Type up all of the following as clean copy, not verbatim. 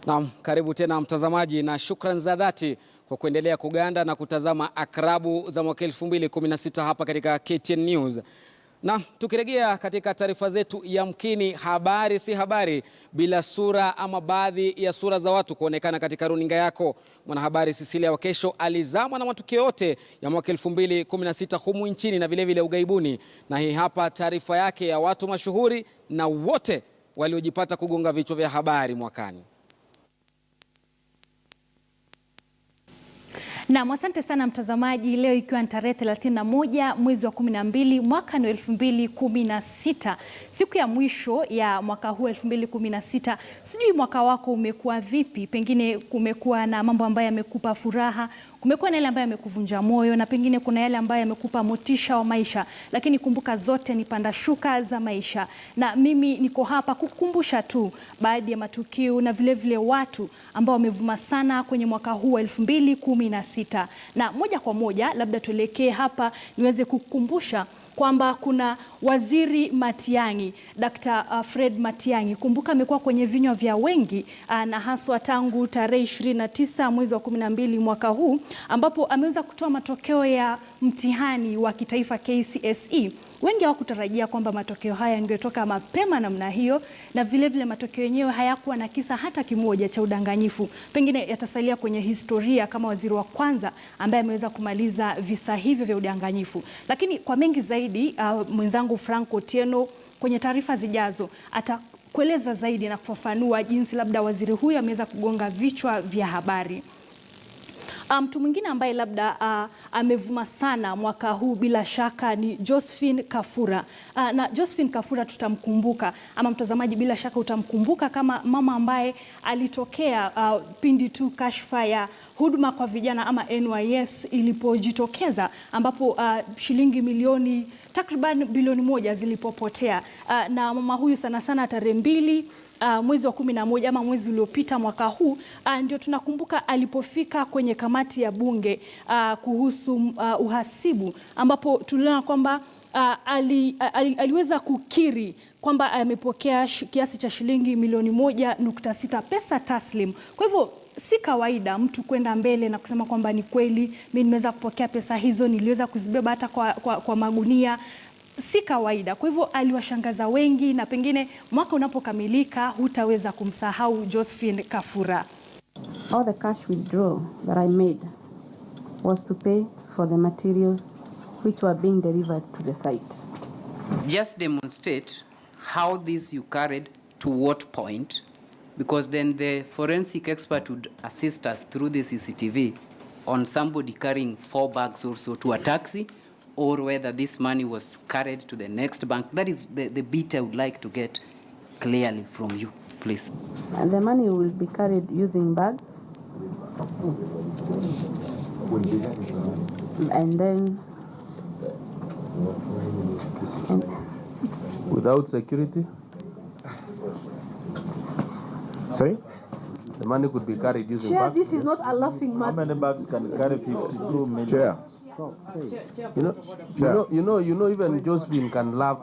Naam, karibu tena mtazamaji na shukran za dhati kwa kuendelea kuganda na kutazama akrabu za mwaka 2016 hapa katika KTN News. Na tukirejea katika taarifa zetu, yamkini habari si habari bila sura ama baadhi ya sura za watu kuonekana katika runinga yako. Mwanahabari Cecilia Wakesho alizama na matukio yote ya mwaka 2016 humu nchini na vilevile ugaibuni, na hii hapa taarifa yake ya watu mashuhuri na wote waliojipata kugonga vichwa vya habari mwakani. Na asante sana mtazamaji, leo ikiwa ni tarehe 31 mwezi wa 12 mwaka 2016, siku ya mwisho ya mwaka huu 2016. Sijui mwaka wako umekuwa vipi? Pengine kumekuwa na mambo ambayo yamekupa furaha, kumekuwa na yale ambayo yamekuvunja moyo, na pengine kuna yale ambayo yamekupa motisha wa maisha, lakini kumbuka zote ni panda shuka za maisha. Na mimi niko hapa kukumbusha tu baadhi ya matukio na vile watu ambao wamevuma sana kwenye mwaka huu wa 2016. Na moja kwa moja labda tuelekee hapa niweze kukumbusha kwamba kuna Waziri Matiang'i, Dr. Fred Matiang'i. Kumbuka amekuwa kwenye vinywa vya wengi na haswa tangu tarehe 29 mwezi wa 12 mwaka huu, ambapo ameweza kutoa matokeo ya mtihani wa kitaifa KCSE. Wengi hawakutarajia kwamba matokeo haya yangetoka mapema namna hiyo, na vile matokeo yenyewe hayakuwa na kisa hata kimoja cha udanganyifu. Pengine yatasalia kwenye historia kama waziri wa kwanza ambaye ameweza kumaliza visa hivyo vya udanganyifu. Lakini kwa mengi zaidi, mwenzangu Frank Otieno kwenye taarifa zijazo atakueleza zaidi na kufafanua jinsi labda waziri huyu ameweza kugonga vichwa vya habari. Mtu mwingine ambaye labda amevuma sana mwaka huu bila shaka ni Josephine Kafura. Na Josephine Kafura tutamkumbuka, ama mtazamaji bila shaka utamkumbuka kama mama ambaye alitokea pindi tu kashfa ya huduma kwa vijana ama NYS ilipojitokeza, ambapo shilingi milioni takriban bilioni 1 zilipopotea. Na mama huyu sana tarehe 2 mwezi wa 11 ama mwezi uliopita mwaka huu, ndio tunakumbuka alipofika kwenye kamati ya bunge kuhusu uhasibu, ambapo tuliona kwamba aliweza kukiri kwamba amepokea kiasi cha shilingi milioni 1.6 pesa taslim. Kwa hivyo si kawaida mtu kwenda mbele na kusema kwamba ni kweli mimi nimeweza kupokea pesa hizo, niliweza kuzibeba hata kwa magunia. Si kawaida. Kwa hivyo aliwashangaza wengi, na pengine mwaka unapokamilika hutaweza kumsahau Josephine Kafura. All the cash withdrawal that I made was to pay for the materials which were being delivered to the site. Just demonstrate how this you carried to what point, because then the forensic expert would assist us through the CCTV on somebody carrying 4 bags also to a taxi, or whether this money was carried to the next bank. That is the bit I would like to get clearly from you, please. And the money will be carried using bags. And then... without security? Say? The money could be carried using bags? This is not a laughing matter. How many bags can carry 52 million? Chair. You know, even Josephine can laugh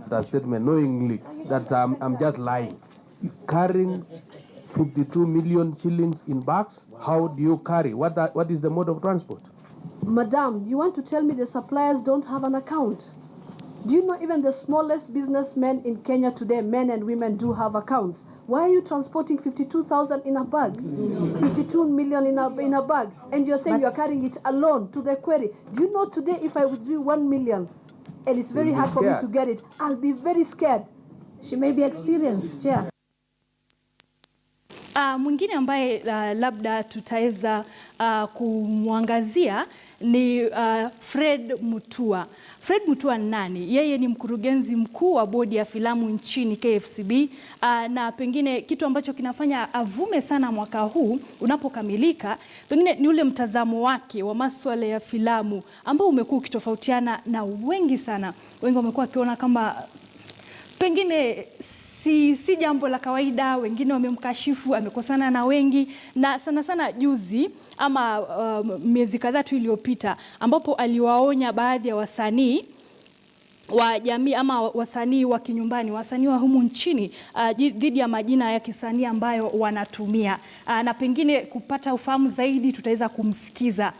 that statement knowingly that I'm just lying. Carrying 52 million shillings in bags, how do you carry? What is the mode of transport? Madam, you want to tell me the suppliers don't have an account? Do you know even the smallest businessmen in Kenya today, men and women, do have accounts? Why are you transporting 52,000 in a bag? 52 million in a bag? And you're saying you're carrying it alone to the quarry. Do you know today if I withdraw 1 million and it's very hard for me to get it, I'll be very scared. She may be experienced, Chair. Mwingine ambaye labda tutaweza kumwangazia ni Fred Mutua. Fred Mutua ni nani? Yeye ni mkurugenzi mkuu wa bodi ya filamu nchini KFCB, na pengine kitu ambacho kinafanya avume sana mwaka huu unapokamilika, pengine ni ule mtazamo wake wa masuala ya filamu ambao umekuwa ukitofautiana na wengi sana. Wengi wamekuwa wakiona kama pengine si jambo la kawaida, wengine wamemkashifu, amekosana na wengi, na sana juzi ama miezi kadhaa tu iliyopita, ambapo aliwaonya baadhi ya wasanii wa jamii ama wasanii wa kinyumbani, wasanii wa humu nchini dhidi ya majina ya kisanii ambayo wanatumia. Na pengine kupata ufahamu zaidi tutaweza kumsikiza.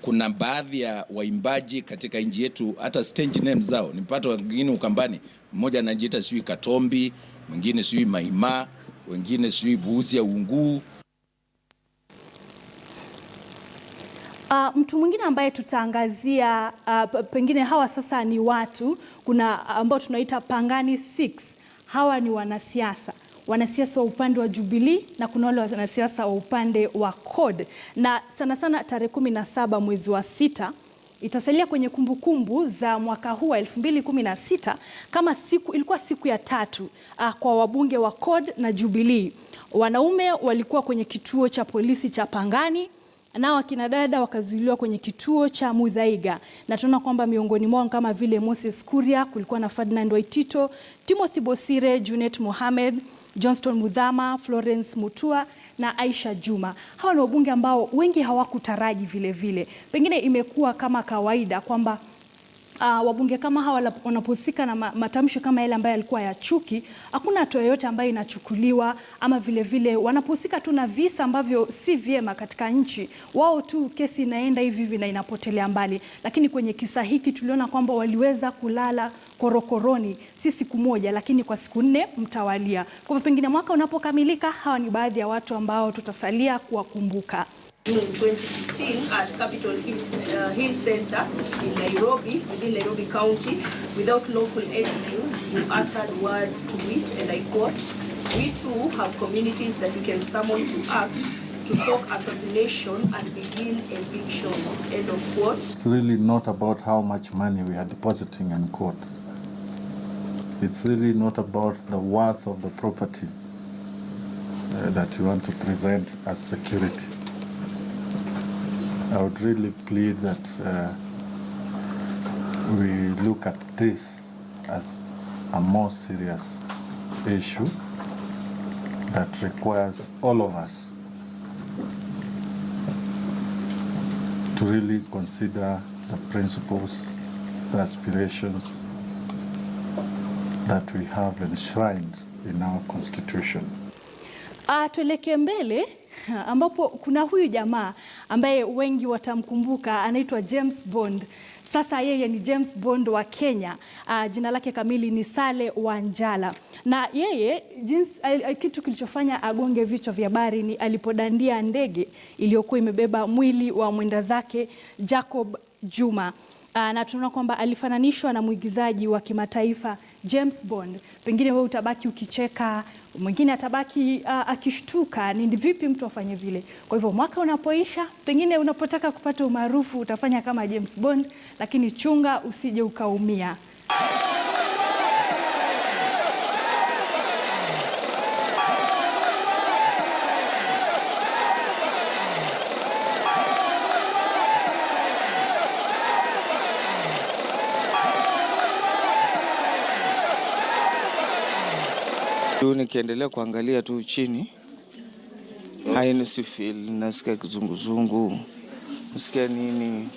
Kuna baadhi ya waimbaji katika nchi yetu hata stage names zao nipata wengine Ukambani, mmoja anajiita sijui Katombi, mwingine sijui Maima, wengine sijui Vuzi ya Unguu. Mtu mwingine ambaye tutaangazia pengine hawa sasa ni watu, kuna ambao tunaita Pangani 6. Hawa ni wanasiasa wa upande wa Jubilee na kuna wale wanasiasa wa upande wa CORD. Na sana sana tarehe 17 mwezi wa 6 itasalia kwenye kumbukumbu za mwaka huu wa 2016 kama ilikuwa siku ya 3 kwa wabunge wa CORD na Jubilee. Wanaume walikuwa kwenye kituo cha polisi cha Pangani, na wakina dada wakazuiliwa kwenye kituo cha Muthaiga. Na tunaona kwamba miongoni mwao kama vile Moses Kuria, kulikuwa na Ferdinand Waitito, Timothy Bosire, Junet Mohamed, Johnston Muthama, Florence Mutua na Aisha Juma. Hawa ni wabunge ambao wengi hawakutaraji vile vile. Pengine imekuwa kama kawaida kwamba wabunge kama hawa wanapohusika na matamshi kama yale ambayo yalikuwa ya chuki, hakuna hatua yoyote ambayo inachukuliwa, ama vile vile wanapohusika tu na visa ambavyo si vyema katika nchi, wao tu kesi inaenda hivi na inapotelea mbali. Lakini kwenye kisa hiki tuliona kwamba waliweza kulala korokoroni si siku moja, lakini kwa siku 4 mtawalia. Kwa hivyo pengine mwaka unapokamilika, hawa ni baadhi ya watu ambao tutasalia kuwakumbuka. In 2016 at Capitol Hill Center in Nairobi, within Nairobi County, without lawful excuse, you uttered words to wit, and I quote, "We too have communities that we can summon to act to talk assassination and begin evictions." End of quote. It's really not about how much money we are depositing in court. It's really not about the worth of the property that you want to present as security. I would really plead that we look at this as a more serious issue that requires all of us to really consider the principles, the aspirations that we have enshrined in our constitution. Tuelekee mbele ambapo kuna huyu jamaa ambaye wengi watamkumbuka, anaitwa James Bond. Sasa yeye ni James Bond wa Kenya. Jina lake kamili ni Sale Wanjala. Na yeye kitu kilichofanya agonge vichwa vya habari ni alipodandia ndege iliyokuwa imebeba mwili wa mwenda zake Jacob Juma. Na tunaona kwamba alifananishwa na mwigizaji wa kimataifa James Bond. Pengine wewe utabaki ukicheka, mwingine atabaki akishtuka, ni vipi mtu afanye vile. Kwa hivyo mwaka unapoisha, pengine unapotaka kupata umaarufu utafanya kama James Bond, lakini chunga usije ukaumia. Nikiendelea kuangalia tu chini, haini sifil, nasikia kizunguzungu, nasikia nini.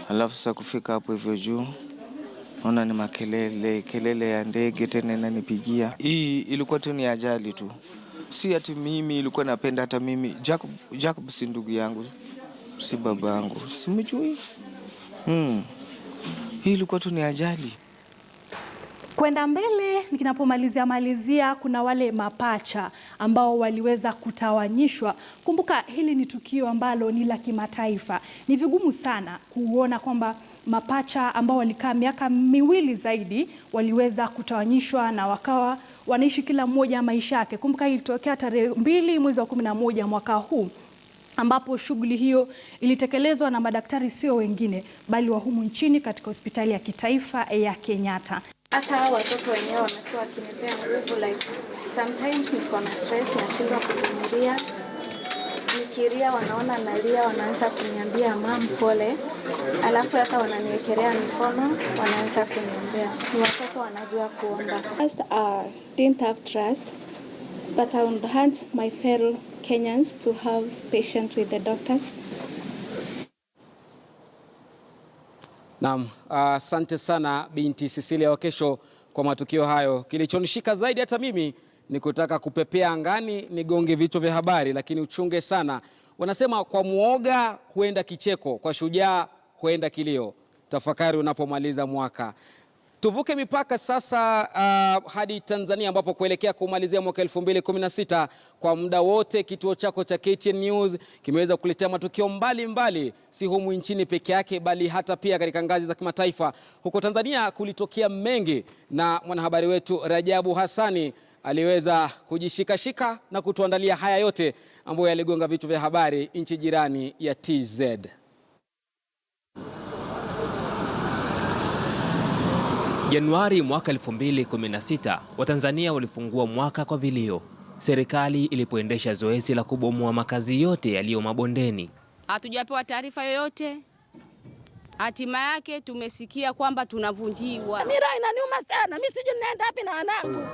Alafu sasa kufika hapo hivyo juu, naona ni kelele ya ndege tena inanipigia. Hii ilikuwa tu ni ajali tu. Si ati mimi ilikuwa napenda, hata mimi. Jacob si ndugu yangu, si baba yangu, simjui. Hii ilikuwa tu ni ajali. Kwenda mbele nikinapomalizia kuna wale mapacha ambao waliweza kutawanyishwa. Kumbuka hili ni tukio ambalo ni la kimataifa. Ni vigumu sana kuona kwamba mapacha ambao walikaa miaka 2 zaidi waliweza kutawanyishwa na wakawa wanaishi kila mmoja maisha yake. Kumbuka hii ilitokea tarehe 2 mwezi wa 11 mwaka huu, ambapo shughuli hiyo ilitekelezwa na madaktari sio wengine bali wa humu nchini katika hospitali ya kitaifa ya Kenyatta. Hata watoto wenyewe wamekuwa wakinipea nguvu, like sometimes niko na stress, nashindwa kuvumilia. Nikilia wanaona nalia, wanaanza kuniambia mam pole, alafu hata wananiwekelea mikono, wanaanza kuniombea. Ni watoto wanajua kuomba. First, didn't have trust, but I would urge my fellow Kenyans to have patience with the doctors. Naam, asante sana binti Cecilia Wakesho kwa matukio hayo. Kilichonishika zaidi hata mimi ni kutaka kupepea angani nigonge vichwa vya habari, lakini uchunge sana. Wanasema kwa muoga huenda kicheko, kwa shujaa huenda kilio. Tafakari unapomaliza mwaka. Tuvuke mipaka sasa hadi Tanzania ambapo kuelekea kumalizia mwaka 2016 kwa muda wote kituo chako cha KTN News kimeweza kukuletea matukio mbalimbali, si humu nchini peke yake bali hata pia katika ngazi za kimataifa. Huko Tanzania kulitokea mengi na mwanahabari wetu Rajabu Hassani aliweza kujishikashika na kutuandalia haya yote ambayo yaligonga vichwa vya habari nchi jirani ya TZ. Januari mwaka 2016, Watanzania walifungua mwaka kwa vilio. Serikali ilipoendesha zoezi la kubomoa makazi yote yaliyo mabondeni. Hatujapewa taarifa yoyote. Hatima yake tumesikia kwamba tunavunjiwa. Mira inaniuma sana. Mimi sijui ninaenda wapi na wanangu.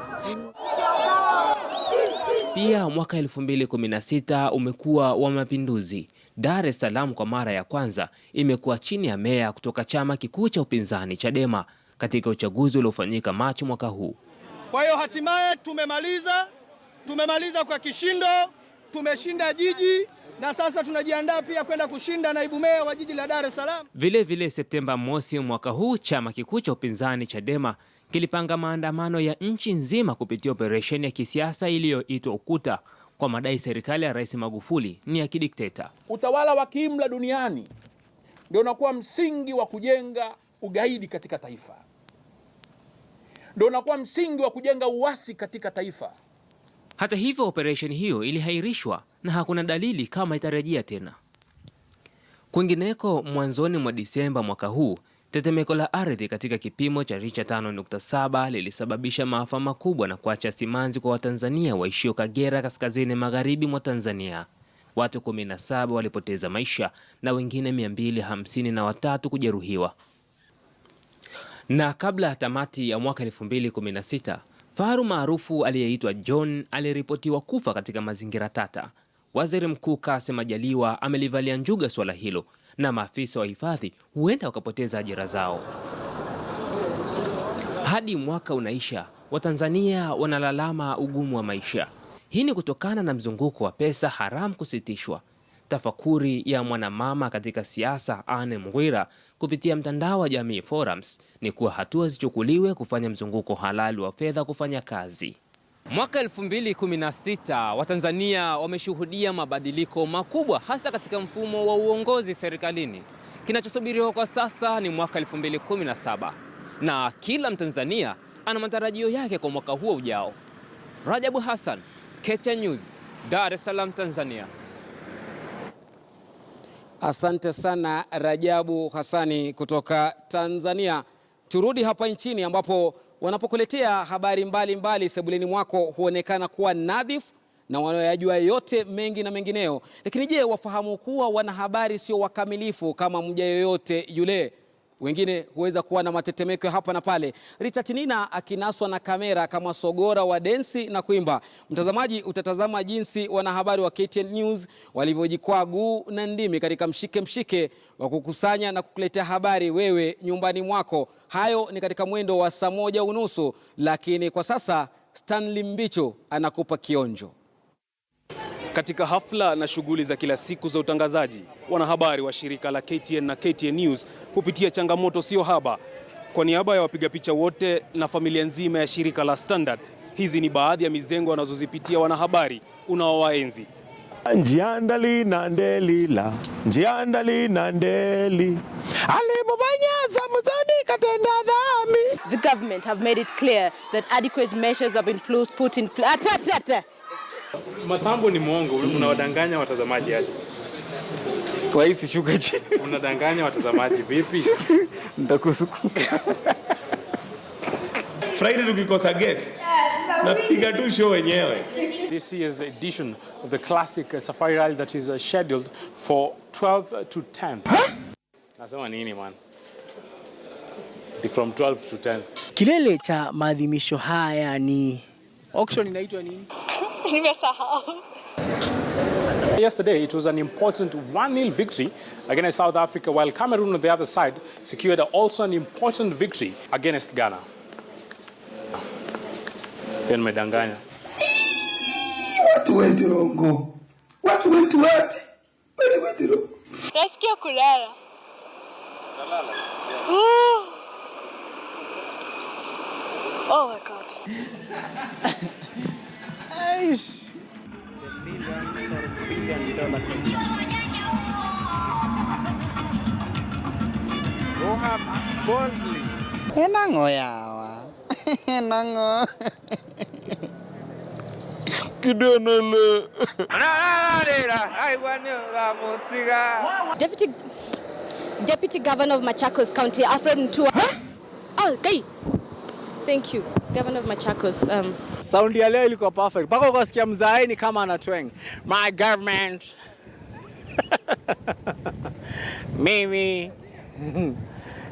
Pia mwaka 2016 umekuwa wa mapinduzi. Dar es Salaam kwa mara ya kwanza imekuwa chini ya meya kutoka chama kikuu cha upinzani Chadema katika uchaguzi uliofanyika Machi mwaka huu. Kwa hiyo hatimaye tumemaliza kwa kishindo, tumeshinda jiji na sasa tunajiandaa pia kwenda kushinda naibu meya wa jiji la Dar es Salaam. Vile Septemba mosi mwaka huu chama kikuu cha upinzani Chadema kilipanga maandamano ya nchi nzima kupitia operesheni ya kisiasa iliyoitwa Ukuta kwa madai serikali ya Rais Magufuli ni ya kidikteta. Utawala wa kiimla duniani ndio unakuwa msingi wa kujenga ugaidi katika taifa. Ndio unakuwa msingi wa kujenga uasi katika taifa. Hata hivyo operesheni hiyo ilihairishwa na hakuna dalili kama itarejea tena. Kwingineko, mwanzoni mwa Disemba mwaka huu, tetemeko la ardhi katika kipimo cha Richter 5.7 lilisababisha maafa makubwa na kuacha simanzi kwa Watanzania waishio Kagera, kaskazini magharibi mwa Tanzania. Watu 17 walipoteza maisha na wengine 253 kujeruhiwa. Na kabla ya tamati ya mwaka 2016, faru maarufu aliyeitwa John aliripotiwa kufa katika mazingira tata. Waziri Mkuu Kassim Majaliwa amelivalia njuga swala hilo na maafisa wa hifadhi huenda wakapoteza ajira zao. Hadi mwaka unaisha, Watanzania wanalalama ugumu wa maisha. Hii ni kutokana na mzunguko wa pesa haramu kusitishwa. Tafakuri ya mwanamama katika siasa Anne Mghwira kupitia mtandao wa Jamii Forums ni kuwa hatua zichukuliwe kufanya mzunguko halali wa fedha kufanya kazi. Mwaka 2016 Watanzania wameshuhudia mabadiliko makubwa hasa katika mfumo wa uongozi serikalini. Kinachosubiriwa kwa sasa ni mwaka 2017 na kila Mtanzania ana matarajio yake kwa mwaka huo ujao. Rajabu Hassan, KTN News, Dar es Salaam, Tanzania. Asante sana Rajabu Hassani kutoka Tanzania. Turudi hapa nchini ambapo wanapokuletea habari mbalimbali sebuleni mwako huonekana kuwa nadhifu na wanayajua yote mengi na mengineo. Lakini je, wafahamu kuwa wanahabari sio wakamilifu kama mja yoyote yule? Wengine huweza kuwa na matetemeko hapa na pale. Richard Tinina akinaswa na kamera kama sogora wa densi na kuimba. Mtazamaji, utatazama jinsi wanahabari wa KTN News walivyojikwaa guu na ndimi katika mshike wa kukusanya na kukuletea habari wewe nyumbani mwako. Hayo ni katika mwendo wa saa 1:30, lakini kwa sasa Stanley Mbicho anakupa kionjo. Katika hafla na shughuli za kila siku za utangazaji, wanahabari wa shirika la KTN na KTN News hupitia changamoto sio haba. Kwa niaba ya wapiga picha wote na familia nzima ya shirika la Standard, hizi ni baadhi ya mizengo wanazozipitia wanahabari unaowaenzi. Njiandali na ndelila, njiandali na ndeli, alimubanyaza muzoni katenda dhambi. The government have made it clear that adequate measures have been put in place. Matambo ni mwongo, unawadanganya watazamaji aje? Kwa hisi shuka chini. Unadanganya watazamaji vipi? Nitakusuku. Friday tukikosa guest, napiga tu show wenyewe. This year's edition of the classic Safari Rally that is scheduled for 12 to 10. Nasema nini man? From 12 to 10. Kilele cha maadhimisho haya ni auction inaitwa nini? Nimesahau. Yesterday, it was an important 1-0 victory against South Africa, while Cameroon on the other side secured also an important victory against Ghana. Medanganya. Watu wetu rongo. Watu wetu wote. Watu wetu rongo. Nasikia kulala. Kulala. Oh my God. Aish. $1 billion question. Go up boldly. Enango yawa. Enango. Kidonolo. Deputy Governor of Machakos County, Alfred Mutua. Huh? Oh, okay. Thank you, Governor of Machakos. Sound ya leo ilikuwa perfect. Paka ukasikia mzaini kama anatweng. My government. Mimi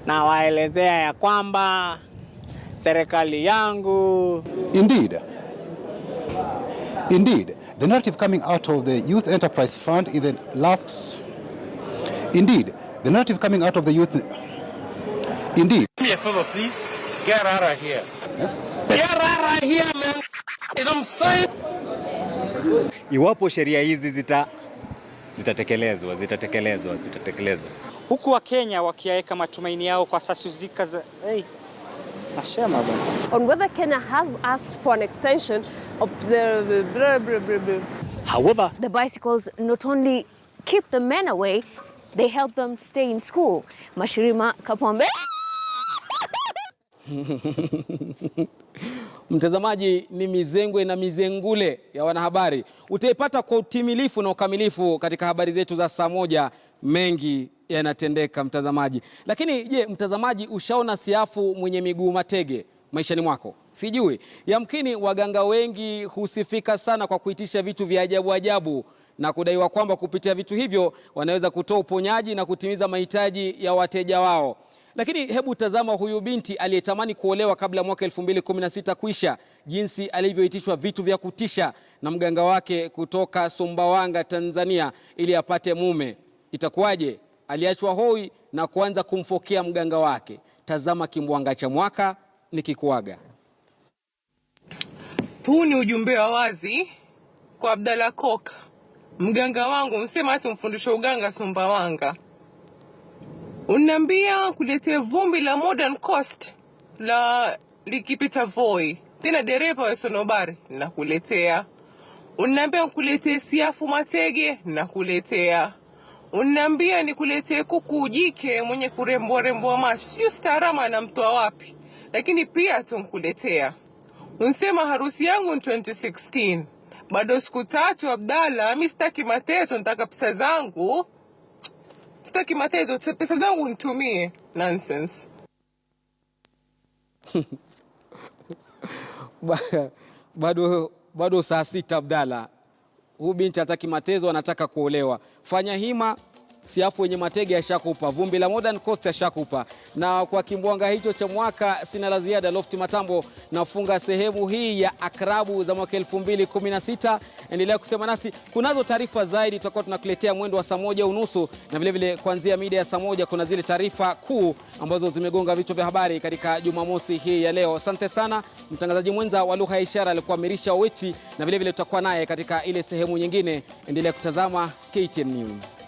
nawaelezea ya kwamba serikali yangu. Indeed, the narrative coming out of the Youth Enterprise Fund in the last... Indeed, the narrative coming out of the youth... Indeed. Do me a favor, please. Get out of here. Get out of here, man. You know what I'm saying? Iwapo sheria hizi zitatekelezwa. Huku wa Kenya wakiweka matumaini yao kwa sasuzika za on whether Kenya has asked for an extension of the However, the bicycles not only keep the men away, they help them stay in school. Mashirima Kapombe. Mtazamaji, ni mizengwe na mizengule ya wanahabari. Utaipata kwa utimilifu na ukamilifu katika habari zetu za saa moja. Mengi yanatendeka mtazamaji. Lakini je, mtazamaji, ushaona siafu mwenye miguu matege maishani mwako? Sijui. Yamkini waganga wengi husifika sana kwa kuitisha vitu vya ajabu ajabu na kudaiwa kwamba kupitia vitu hivyo wanaweza kutoa uponyaji na kutimiza mahitaji ya wateja wao. Lakini hebu tazama huyu binti aliyetamani kuolewa kabla mwaka 2016 kuisha, jinsi alivyoitishwa vitu vya kutisha na mganga wake kutoka Sumbawanga, Tanzania, ili apate mume. Itakuwaje? Aliachwa hoi na kuanza kumfokea mganga wake. Tazama kimbwanga cha mwaka nikikuaga. Huu ni ujumbe wa wazi kwa Abdalla Koka, mganga wangu, msema hata mfundisho uganga Sumbawanga. Unaniambia kuletea vumbi la Modern Coast la likipita Voi, tena dereva wa sonobari nakuletea. Unaniambia nikuletee siafu matege nakuletea. Unaniambia nikuletee kuku jike mwenye kurembo macho, sio starama na mtoa wapi, lakini pia tumkuletea. Unsema harusi yangu ni 2016, bado siku 3 Abdalla, mimi sitaki matezo, nataka pesa zangu. Sitaki matezo, pesa zangu nitumie. Nonsense. Bado saa 6 Abdalla. Huyu binti hataki matezo, anataka kuolewa. Fanya hima, siafu wenye matege ashakupa, vumbi la Modern Coast ashakupa. Na kwa kimbwanga hicho cha mwaka sina la ziada. Lofty Matambo nafunga sehemu hii ya akrabu za mwaka 2016. Endelea kusema nasi. Kunazo taarifa zaidi tutakuwa tunakuletea mwendo wa saa 1:30, na vile vile kuanzia mida ya saa 1 kuna zile taarifa kuu ambazo zimegonga vichwa vya habari katika Jumamosi hii ya leo. Asante sana. Mtangazaji mwenza wa lugha ya ishara alikuwa Mirisha Oweti, na vile vile tutakuwa naye katika ile sehemu nyingine. Endelea kutazama KTN News.